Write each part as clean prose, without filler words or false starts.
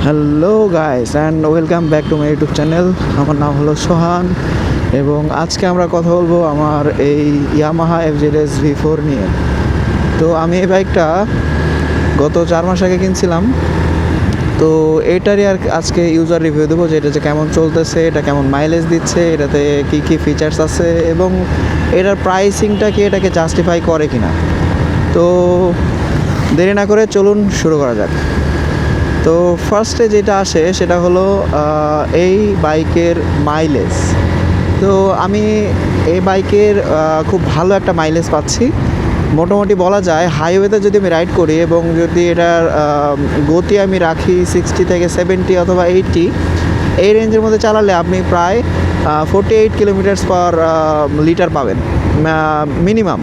Hello guys and welcome back to my YouTube channel. আমার নাম হলো সোহান এবং আজকে আমরা কথা বলবো আমার এই ইয়ামাহা FZS V4 নিয়ে। তো আমি এই বাইকটা গত 4 মাস আগে কিনছিলাম। তো এটারই আর আজকে ইউজার রিভিউ দেবো যে এটা যে কেমন চলতেছে, এটা কেমন মাইলেজ দিচ্ছে, এটাতে কী কী ফিচার্স আছে এবং এটার প্রাইসিংটা কি এটাকে জাস্টিফাই করে কিনা। তো দেরি না করে চলুন শুরু করা যাক। তো ফার্স্টে যেটা আসে সেটা হলো এই বাইকের মাইলেজ। তো আমি এই বাইকের খুব ভালো একটা মাইলেজ পাচ্ছি। মোটামুটি বলা যায় হাইওয়েতে যদি আমি রাইড করি এবং যদি এটার গতি আমি রাখি 60 থেকে 70 অথবা 80, এই রেঞ্জের মধ্যে চালালে আপনি প্রায় 48 কিলোমিটার্স পার লিটার পাবেন মিনিমাম,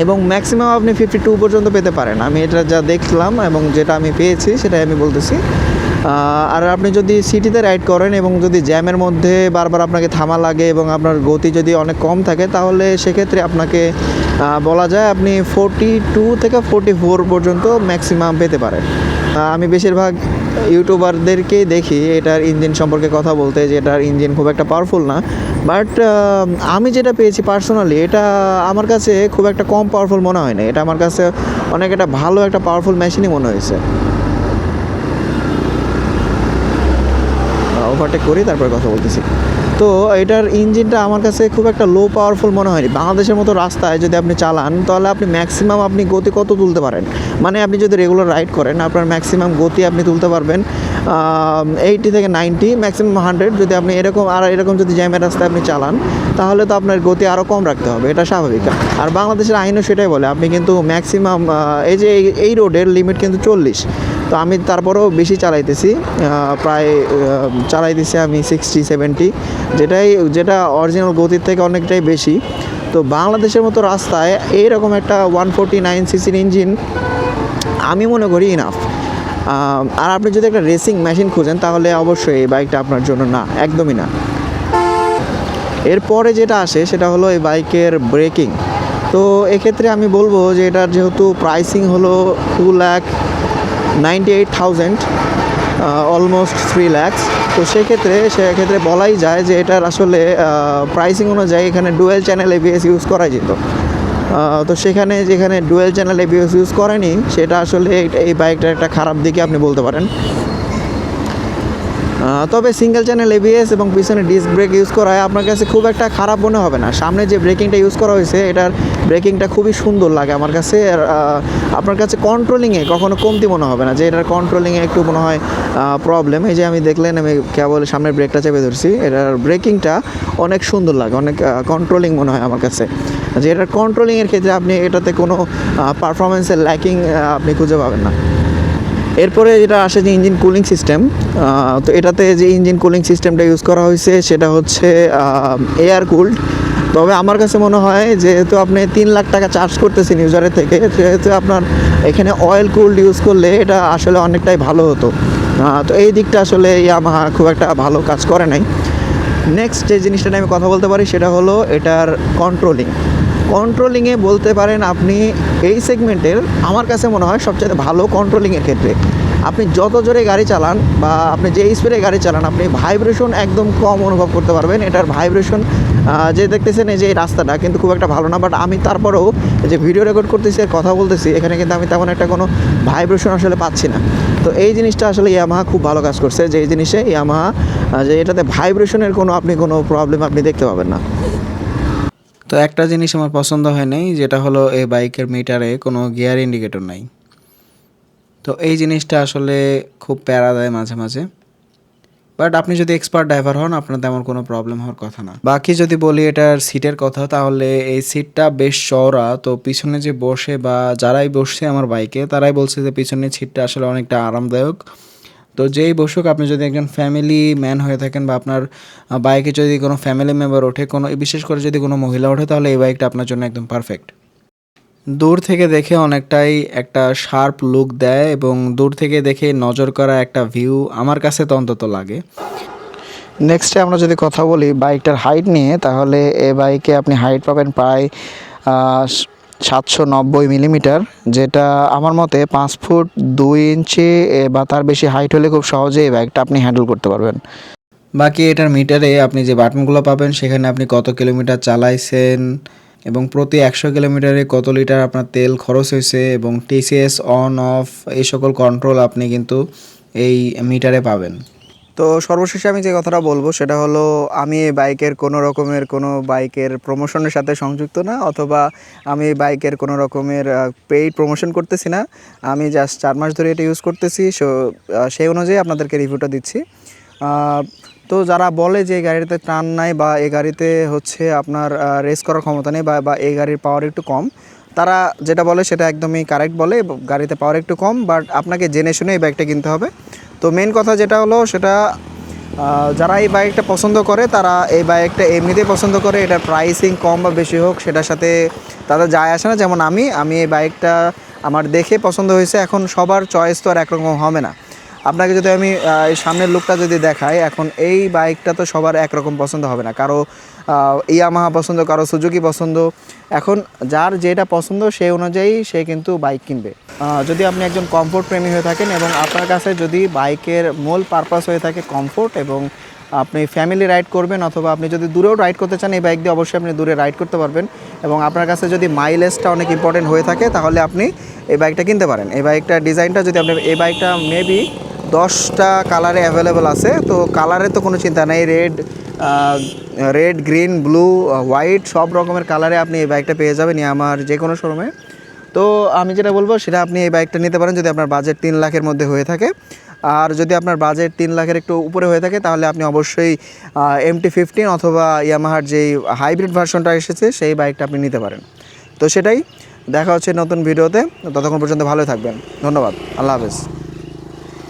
এবং ম্যাক্সিমাম আপনি 52 পর্যন্ত পেতে পারেন। আমি এটা যা দেখলাম এবং যেটা আমি পেয়েছি সেটাই আমি বলতেছি। আর আপনি যদি সিটিতে রাইড করেন এবং যদি জ্যামের মধ্যে বারবার আপনাকে থামা লাগে এবং আপনার গতি যদি অনেক কম থাকে, তাহলে সেক্ষেত্রে আপনাকে বলা যায় আপনি 42 থেকে 44 পর্যন্ত ম্যাক্সিমাম পেতে পারেন। আমি বেশিরভাগ ইউটিউবারদেরকেই দেখি এটার ইঞ্জিন সম্পর্কে কথা বলতে, যে এটার ইঞ্জিন খুব একটা পাওয়ারফুল না, বাট আমি যেটা পেয়েছি পার্সোনালি এটা আমার কাছে খুব একটা কম পাওয়ারফুল মনে হয় না। এটা আমার কাছে অনেক একটা ভালো একটা পাওয়ারফুল মেশিনই মনে হয়েছে। ওভারটেক করি তারপরে কথা বলতেছি। তো এটার ইঞ্জিনটা আমার কাছে খুব একটা লো পাওয়ারফুল মনে হয়নি। বাংলাদেশের মতো রাস্তায় যদি আপনি চালান তাহলে আপনি ম্যাক্সিমাম আপনি গতি কত তুলতে পারেন, মানে আপনি যদি রেগুলার রাইড করেন আপনার ম্যাক্সিমাম গতি আপনি তুলতে পারবেন 80 থেকে 90, ম্যাক্সিমাম 100। যদি আপনি এরকম যদি জ্যামের রাস্তায় আপনি চালান তাহলে তো আপনার গতি আরও কম রাখতে হবে, এটা স্বাভাবিক। আর বাংলাদেশের আইনও সেটাই বলে আপনি কিন্তু ম্যাক্সিমাম এই রোডের লিমিট কিন্তু 40। তো আমি তারপরেও বেশি চালাইতেছি, প্রায় চালাইতেছি আমি 60-70, যেটা অরিজিনাল গতির থেকে অনেকটাই বেশি। তো বাংলাদেশের মতো রাস্তায় এইরকম একটা 149 সিসির ইঞ্জিন আমি মনে করি ইনাফ। আর আপনি যদি একটা রেসিং মেশিন খুঁজেন তাহলে অবশ্যই এই বাইকটা আপনার জন্য না, একদমই না। এরপরে যেটা আসে সেটা হলো এই বাইকের ব্রেকিং। তো এক্ষেত্রে আমি বলবো যে এটার যেহেতু প্রাইসিং হলো 2,98,000, অলমোস্ট 3 লাখ। তো সেক্ষেত্রে বলাই যায় যে এটার আসলে প্রাইসিং অনুযায়ী এখানে ডুয়েল চ্যানেল ABS ইউজ করা যেত। তো যেখানে ডুয়েল চ্যানেল ABS ইউজ করেনি, সেটা আসলে এই বাইকটার একটা খারাপ দিকে আপনি বলতে পারেন। তবে সিঙ্গেল চ্যানেল ABS এবং পিছনে ডিস্ক ব্রেক ইউজ করায় আপনার কাছে খুব একটা খারাপ মনে হবে না। সামনে যে ব্রেকিংটা ইউজ করা হয়েছে এটার ব্রেকিংটা খুবই সুন্দর লাগে আমার কাছে। আর আপনার কাছে কন্ট্রোলিংয়ে কখনো কমতি মনে হবে না, যে এটার কন্ট্রোলিংয়ে একটু মনে হয় প্রবলেম। এই যে আমি দেখলেন আমি কেবল সামনের ব্রেকটা চেপে ধরছি, এটার ব্রেকিংটা অনেক সুন্দর লাগে, অনেক কন্ট্রোলিং মনে হয় আমার কাছে। যে এটার কন্ট্রোলিংয়ের ক্ষেত্রে আপনি এটাতে কোনো পারফরমেন্সের ল্যাকিং আপনি খুঁজে পাবেন না। এরপরে যেটা আসে যে ইঞ্জিন কুলিং সিস্টেম। তো এটাতে যে ইঞ্জিন কুলিং সিস্টেমটা ইউজ করা হয়েছে সেটা হচ্ছে এয়ার কুলড। তবে আমার কাছে মনে হয় যেহেতু আপনি 3 লাখ টাকা চার্জ করতেছেন ইউজারের থেকে, সেহেতু আপনার এখানে অয়েল কুলড ইউজ করলে এটা আসলে অনেকটাই ভালো হতো। তো এই দিকটা আসলে ইয়ামাহা খুব একটা ভালো কাজ করে নাই। নেক্সট যে জিনিসটা নিয়ে আমি কথা বলতে পারি সেটা হলো এটার কন্ট্রোলিংয়ে বলতে পারেন আপনি এই সেগমেন্টের আমার কাছে মনে হয় সবচেয়ে ভালো কন্ট্রোলিংয়ের ক্ষেত্রে। আপনি যত জোরে গাড়ি চালান বা আপনি যে স্পিডে গাড়ি চালান আপনি ভাইব্রেশন একদম কম অনুভব করতে পারবেন। এটার ভাইব্রেশন যে দেখতেছেন এই যে এই রাস্তাটা কিন্তু খুব একটা ভালো না, বাট আমি তারপরেও যে ভিডিও রেকর্ড করতেছি আর কথা বলতেছি এখানে কিন্তু আমি তেমন একটা কোনো ভাইব্রেশন আসলে পাচ্ছি না। তো এই জিনিসটা আসলে ইয়ামাহা খুব ভালো কাজ করছে, যে এই জিনিসে ইয়ামাহা যে এটাতে ভাইব্রেশনের কোনো প্রবলেম আপনি দেখতে পাবেন না। তো একটা জিনিস আমার পছন্দ হয় নাই, যেটা হলো এই বাইকের মিটারে কোনো গিয়ার ইন্ডিকেটর নাই। তো এই জিনিসটা আসলে খুব প্যারা দেয় মাঝে মাঝে, বাট আপনি যদি এক্সপার্ট ড্রাইভার হন আপনার তেমন কোনো প্রবলেম হওয়ার কথা না। বাকি যদি বলি এটার সিটের কথা, তাহলে এই সিটটা বেশ চওড়া। তো পিছনে যে বসে বা যারাই বসছে আমার বাইকে তারাই বলছে যে পিছনের সিটটা আসলে অনেকটা আরামদায়ক। তো যেই বসুক, আপনি যদি একজন ফ্যামিলি ম্যান হয়ে থাকেন বা আপনার বাইকে যদি কোনো ফ্যামিলি মেম্বার ওঠে, বিশেষ করে যদি কোনো মহিলা ওঠে, তাহলে এই বাইকটা আপনার জন্য একদম পারফেক্ট। দূর থেকে দেখে অনেকটাই একটা শার্প লুক দেয় এবং দূর থেকে দেখে নজর করা একটা ভিউ আমার কাছে তো অন্তত লাগে। নেক্সটে আমরা যদি কথা বলি বাইকটার হাইট নিয়ে, তাহলে এই বাইকে আপনি হাইট পাবেন প্রায় 790 মিলিমিটার, যেটা আমার মতে 5 ফুট 2 ইঞ্চি বা তার বেশি হাইট হলে খুব সহজেই এই বাইকটা আপনি হ্যান্ডেল করতে পারবেন। বাকি এটার মিটারে আপনি যে বাটনগুলো পাবেন সেখানে আপনি কত কিলোমিটার চালাইছেন এবং প্রতি 100 কিলোমিটারে কত লিটার আপনার তেল খরচ হয়েছে এবং টিসিএস অন অফ এই সকল কন্ট্রোল আপনি কিন্তু এই মিটারে পাবেন। তো সর্বশেষে আমি যে কথাটা বলবো সেটা হলো, আমি এই বাইকের কোনো রকমের কোনো বাইকের প্রমোশনের সাথে সংযুক্ত না, অথবা আমি বাইকের কোনো রকমের পেইড প্রমোশন করতেছি না। আমি জাস্ট 4 মাস ধরে এটা ইউজ করতেছি, সেই অনুযায়ী আপনাদেরকে রিভিউটা দিচ্ছি। তো যারা বলে যে এই গাড়িতে টান নাই বা এই গাড়িতে হচ্ছে আপনার রেস করার ক্ষমতা নেই বা এই গাড়ির পাওয়ার একটু কম, তারা যেটা বলে সেটা একদমই কারেক্ট বলে। গাড়িতে পাওয়ার একটু কম, বাট আপনাকে জেনে শুনে এই বাইকটা কিনতে হবে। তো মেন কথা যেটা হলো সেটা, যারা এই বাইকটা পছন্দ করে তারা এই বাইকটা এমনিতেই পছন্দ করে, এটার প্রাইসিং কম বা বেশি হোক সেটার সাথে তাদের যায় আসে না। যেমন আমি এই বাইকটা আমার দেখে পছন্দ হয়েছে। এখন সবার চয়েস তো আর একরকম হবে না। আপনাকে যদি আমি এই সামনের লুকটা যদি দেখাই, এখন এই বাইকটা তো সবার একরকম পছন্দ হবে না। কারো ইয়ামাহা পছন্দ, কারো সুজুকি পছন্দ। এখন যার যেটা পছন্দ সেই অনুযায়ী সে কিন্তু বাইক কিনবে। যদি আপনি একজন কমফোর্ট প্রেমী হয়ে থাকেন এবং আপনার কাছে যদি বাইকের মূল পারপাস হয়ে থাকে কমফোর্ট, এবং আপনি ফ্যামিলি রাইড করবেন অথবা আপনি যদি দূরেও রাইড করতে চান, এই বাইক দিয়ে অবশ্যই আপনি দূরে রাইড করতে পারবেন। এবং আপনার কাছে যদি মাইলেজটা অনেক ইম্পর্টেন্ট হয়ে থাকে তাহলে আপনি এই বাইকটা কিনতে পারেন। এই বাইকটার ডিজাইনটা যদি আপনি, এই বাইকটা মেবি 10টা কালারে অ্যাভেলেবল আছে। তো কালারের তো কোনো চিন্তা নেই, রেড, গ্রিন, ব্লু, হোয়াইট সব রকমের কালারে আপনি এই বাইকটা পেয়ে যাবেন আমার যে কোনো শোরুমে। তো আমি যেটা বলবো সেটা, আপনি এই বাইকটা নিতে পারেন যদি আপনার বাজেট 3 লাখের মধ্যে হয়ে থাকে। আর যদি আপনার বাজেট 3 লাখের একটু উপরে হয়ে থাকে তাহলে আপনি অবশ্যই MT-15 অথবা ইয়ামাহার যেই হাইব্রিড ভার্সনটা এসেছে সেই বাইকটা আপনি নিতে পারেন। তো সেটাই, দেখা হচ্ছে নতুন ভিডিওতে। ততক্ষণ পর্যন্ত ভালো থাকবেন। ধন্যবাদ। আল্লাহ হাফেজ।